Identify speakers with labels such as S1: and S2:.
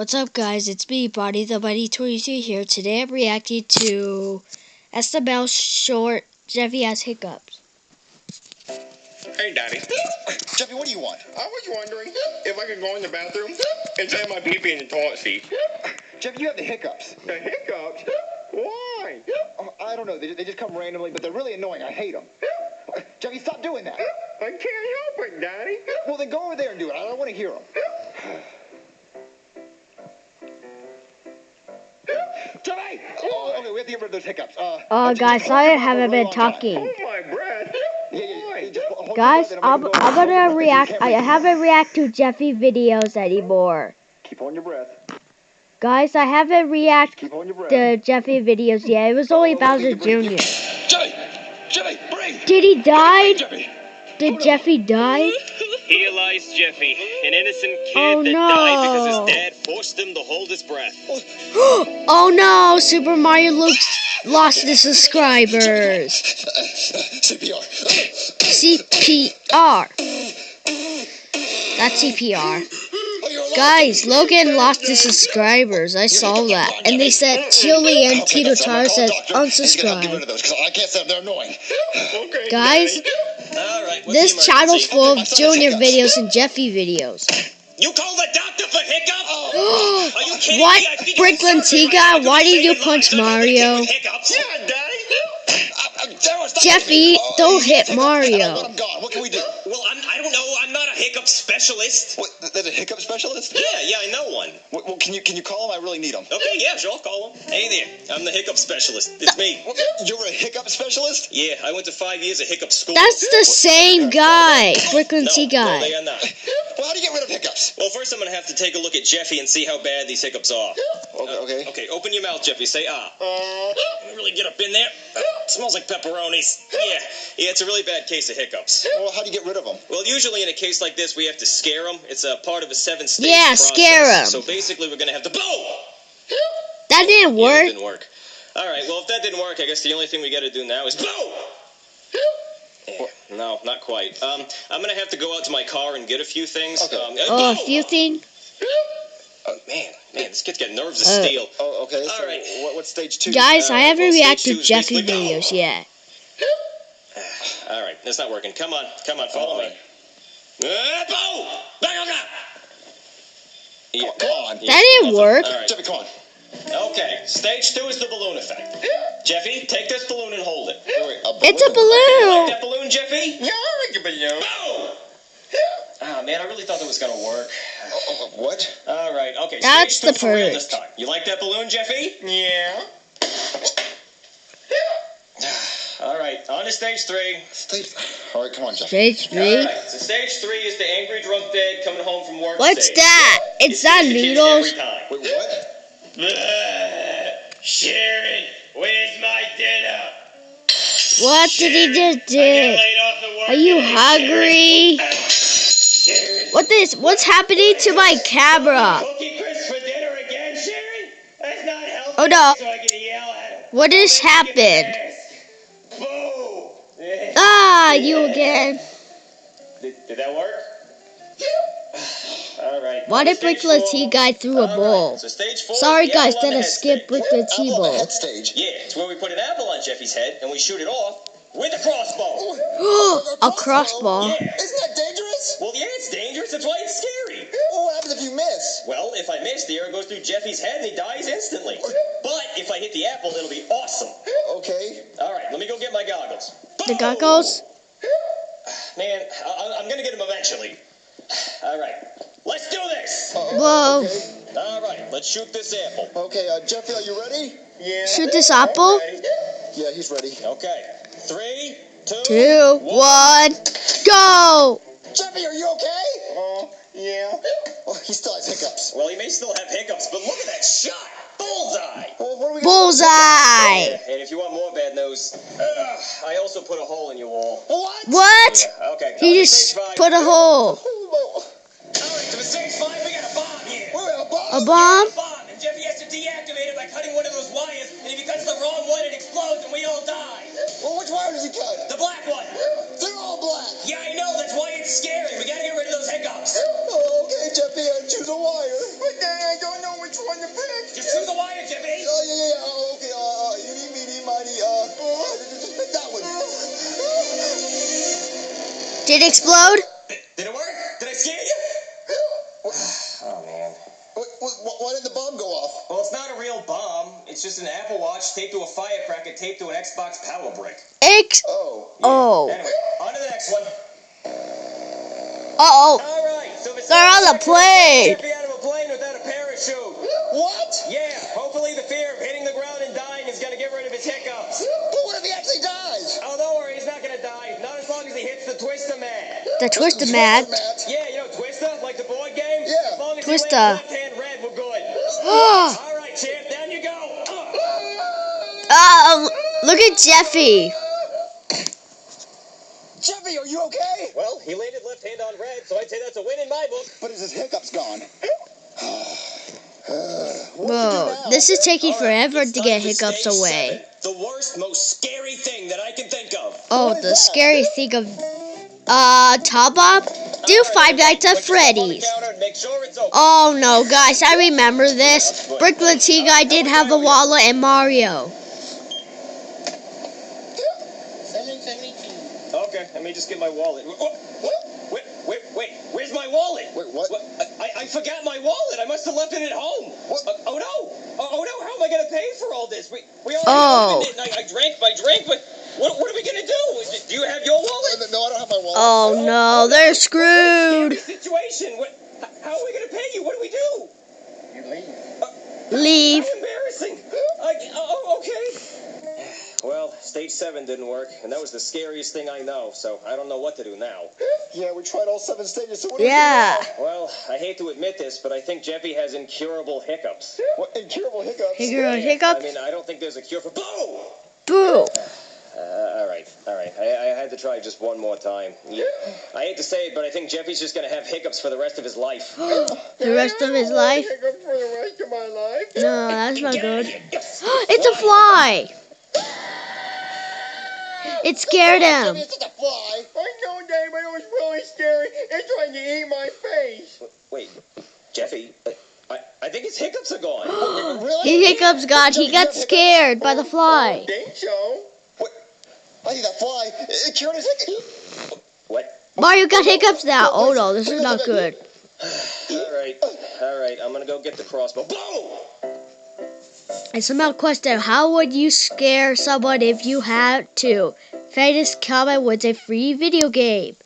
S1: What's up, guys? It's me, Body the Buddy 22 here. Today I'm reacting to SML short Jeffy has hiccups.
S2: Hey, Daddy.
S3: Jeffy, what do you want?
S2: I was wondering if I could go in the bathroom and take my pee-pee in the toilet seat.
S3: Jeffy, you have the hiccups.
S2: The hiccups? Why?
S3: I don't know. They just come randomly, but they're really annoying. I hate them. Jeffy, stop doing that.
S2: I can't help it, Daddy.
S3: Well, then go over there and do it. I don't want to hear them. Jeffy! Oh, okay, we have to get rid of those hiccups.
S1: Guys, sorry I haven't been talking.
S2: Hold my breath.
S1: Guys, I'm gonna react. I haven't react to Jeffy videos anymore.
S3: Keep on your breath.
S1: Guys, I haven't react
S3: Keep on your breath.
S1: to Jeffy videos yet. It was only Bowser Jr.
S3: Jeffy! Jeffy, breathe!
S1: Did he die?
S3: Jeffy!
S1: Did Jeffy die?
S4: Here lies Jeffy, an innocent kid
S1: Oh,
S4: that
S1: no.
S4: died because his dad forced him to hold his breath.
S1: Oh no! Super Mario lost his subscribers.
S3: CPR.
S1: CPR. That's CPR. Guys, Logan lost his subscribers. I saw that. And they said Chili and Tito Tar said unsubscribe.
S3: I can't say they're annoying.
S2: Okay,
S1: Guys,
S4: All right, what's
S1: this
S4: the
S1: channel's
S4: emergency?
S1: full of Junior videos and Jeffy videos.
S4: You call the doctor for hiccups? Are you kidding
S1: What?
S4: me? I think
S1: Bricklin
S4: it's something
S1: Tiga,
S4: right.
S1: why did you
S4: Say
S1: punch
S4: it loud. I'm gonna
S1: Mario?
S4: get hiccups.
S2: Yeah, Daddy.
S1: Jeffy, don't hit Mario.
S3: I'm gone. What can we do?
S4: Well, I don't know. I'm not a hiccup specialist.
S3: What, there's a hiccup specialist?
S4: Yeah, I know one.
S3: Well, can you call him? I really need him.
S4: Okay, yeah, sure, I'll call him. Hey there, I'm the hiccup specialist. It's me.
S3: You're a hiccup specialist?
S4: Yeah, I went to 5 years of hiccup school.
S1: That's the same guy, Bricklin
S4: No,
S1: Tiga.
S4: no, they are not.
S3: Well, how do you get rid of hiccups?
S4: Well, first I'm going to have to take a look at Jeffy and see how bad these hiccups are.
S3: Okay.
S4: Okay, open your mouth, Jeffy. Say ah. Really get up in there. Smells like pepperonis. Yeah, it's a really bad case of hiccups.
S3: Well, how do you get rid of them?
S4: Well, usually in a case like this, we have to scare them. It's a part of a 7-stage
S1: Yeah,
S4: process.
S1: scare 'em.
S4: So basically, we're going to have to... Boom!
S1: That didn't
S4: Yeah,
S1: work.
S4: it didn't work. All right, well, if that didn't work, I guess the only thing we got to do now is... Boom! Yeah, no, not quite. I'm going to have to go out to my car and get a few things.
S3: Okay.
S1: Oh, a
S4: boom!
S1: few things.
S4: Oh, man, this kid's got nerves of steel.
S3: Oh, okay. So
S4: All right.
S3: what's stage 2?
S1: Guys, I haven't
S4: well,
S1: reacted
S4: stage
S1: to
S4: 2 is
S1: Jeffy
S4: basically-
S1: videos yet.
S4: All right, that's not working. Come on, follow me. Boom! Yeah.
S3: Come on.
S1: That didn't work.
S4: All right.
S3: Jeffy, come on.
S4: Okay, stage 2 is the balloon effect. Jeffy, take this balloon and hold it.
S1: It's a
S4: You like
S1: balloon.
S4: that balloon, Jeffy?
S2: Yeah, I like a balloon.
S4: Boom! Ah, man, I really thought that was gonna work.
S3: What?
S4: All right, okay.
S1: That's
S4: stage 2
S1: the
S4: for real
S1: first.
S4: this time. You like that balloon, Jeffy?
S2: Yeah.
S4: All right, on to stage 3.
S3: All right, come on, Jeffy.
S1: Stage
S4: All
S1: 3.
S4: right, so stage 3 is the angry drunk dad coming home from work.
S1: What's
S4: stage.
S1: that? It's that
S4: the kids
S1: noodles.
S4: every time.
S3: Wait, what?
S4: Sharon, where's my dinner?
S1: What did he just
S4: I get
S1: did?
S4: laid off at work
S1: Are you
S4: today,
S1: hungry?
S4: Sharon.
S1: What's happening to my camera?
S4: Cookie crisp for dinner again, Sharon? That's not healthy.
S1: Oh no.
S4: So I can yell at him.
S1: What has happened?
S4: Boo!
S1: Ah, you again.
S4: Did that work? All right.
S1: Why did
S4: Stage
S1: Bricklin
S4: 4.
S1: T guy through a
S4: All
S1: bowl?
S4: right, so stage 4
S1: Sorry
S4: is the
S1: guys,
S4: apple on
S1: that
S4: the
S1: I
S4: head
S1: skipped
S4: stage.
S1: Bricklin T
S3: Apple on the
S1: bowl.
S3: head stage.
S4: Yeah, it's where we put an apple on Jeffy's head and we shoot it off with a crossbow.
S1: A crossbow.
S4: Yeah.
S3: Isn't that dangerous?
S4: Well, yeah, it's dangerous. That's why it's scary.
S3: Well, what happens if you miss?
S4: Well, if I miss, the arrow goes through Jeffy's head and he dies instantly. But if I hit the apple, it'll be awesome.
S3: Okay.
S4: All right, let me go get my goggles.
S1: The
S4: Boom!
S1: goggles?
S4: Man, I'm going to get them eventually. All right, let's do this.
S1: Whoa.
S3: Okay.
S4: All right, let's shoot this apple.
S3: Okay, Jeffy, are you ready?
S2: Yeah.
S1: Shoot this apple?
S4: Ready?
S3: Yeah, he's ready.
S4: Okay, 3, 2,
S1: 2, 1, go!
S3: Jeffy, are you okay?
S2: Yeah.
S3: Oh, he still has hiccups.
S4: Well, he may still have hiccups, but look at that shot. Bullseye.
S3: Well, what are we
S1: Bullseye!
S4: And if you want more bad news, I also put a hole in your wall.
S3: What?
S1: What?
S4: Okay.
S1: He
S4: on to
S1: just
S4: stage 5.
S1: put a hole.
S4: All right, to stage 5, we got a bomb here.
S1: A bomb?
S4: A bomb, and Jeffy has to deactivate it by cutting one of those wires, and if he cuts the wrong one, it explodes, and we all die.
S3: Well, which wire does he cut?
S4: The black one.
S3: They're all black.
S4: Yeah, I know, that's why it's scary. We gotta get rid of those hiccups.
S3: Oh, okay, Jeffy, choose a wire.
S2: But then I don't know which one to pick.
S4: Just through the wire, Jeffy.
S3: Oh, okay. Eeny, meeny, miny, just pick that one.
S1: Did it explode?
S4: Did it work? Did I scare you? Oh, man.
S3: Why did the bomb go off?
S4: Well, it's not a real bomb. It's just an Apple Watch taped to a firecracker taped to an Xbox power brick.
S1: Oh.
S4: Anyway, on to the next one.
S1: Uh-oh.
S4: All right. So if it's
S1: They're on the plane.
S4: Jeffy out of a plane without a parachute.
S3: What?
S4: Yeah. Hopefully the fear of hitting the ground and dying is going to get rid of his hiccups.
S3: But what if he actually dies?
S4: Oh, don't worry. He's not going to die. Not as long as he hits the twister mat.
S1: The twister mat.
S4: Yeah, you know Twister, like the board game?
S3: Yeah.
S4: As long as
S1: Twister.
S4: you land left-hand red, we're good. All right, champ. Down you go.
S1: Look at Jeffy.
S3: Jeffy, are you okay?
S4: Well, he landed left hand on red, so I'd say that's a win in my book.
S3: But is his hiccups gone?
S1: Whoa, this is taking forever to get
S4: It's
S1: hiccups
S4: stage
S1: away.
S4: 7. The worst, most scary thing that I can think of.
S1: Oh, the scary thing of... Top Up? Do Five Nights at Freddy's.
S4: Make sure it's open.
S1: Oh no, guys, I remember this. Brooklyn T Guy did have a wallet and Mario.
S4: Okay, let me just get my wallet. Wait, where's my wallet?
S3: Wait, what?
S4: I forgot my wallet. I must have left it at home.
S3: What?
S4: Oh no, how am I going to pay for all this? We already
S1: Oh.
S4: opened it, and I drank my drink, but what are we going to do? Do you have your wallet?
S3: No, I don't have my wallet.
S1: Oh no, they're screwed.
S4: Situation. How are we going to pay you? What do we do?
S3: You leave.
S1: Leave.
S4: How embarrassing. Okay. Well, stage 7 didn't work, and that was the scariest thing I know, so I don't know what to do now.
S3: Yeah, we tried all 7 stages, so what do we do
S1: Yeah.
S3: now?
S4: Well, I hate to admit this, but I think Jeffy has incurable hiccups.
S3: What, incurable hiccups?
S1: Hiccups?
S4: I mean, I don't think there's a cure for... Boo!
S1: Boo.
S4: All right. I had to try just one more time. Yeah. I hate to say it, but I think Jeffy's just going to have hiccups for the rest of his life.
S1: The rest of his life?
S2: Hiccups for the rest of my life.
S1: No, that's not
S4: Get
S1: good.
S4: out of here. Yes.
S1: It's a fly. It scared him.
S3: It's just a fly.
S2: I know, Dave, but it was really scary. It's trying to eat my face.
S4: Wait, Jeffy, I think his hiccups are gone.
S3: Really?
S1: His hiccups got. He got scared by the
S2: I
S1: fly.
S2: think so.
S3: What? I think that fly, it cured his hiccups.
S4: What?
S1: Mario got hiccups now. Oh no, this is not good.
S4: All right, I'm going to go get the crossbow. Boom!
S1: SML question, how would you scare someone if you had to? Fairness comment was a free video game.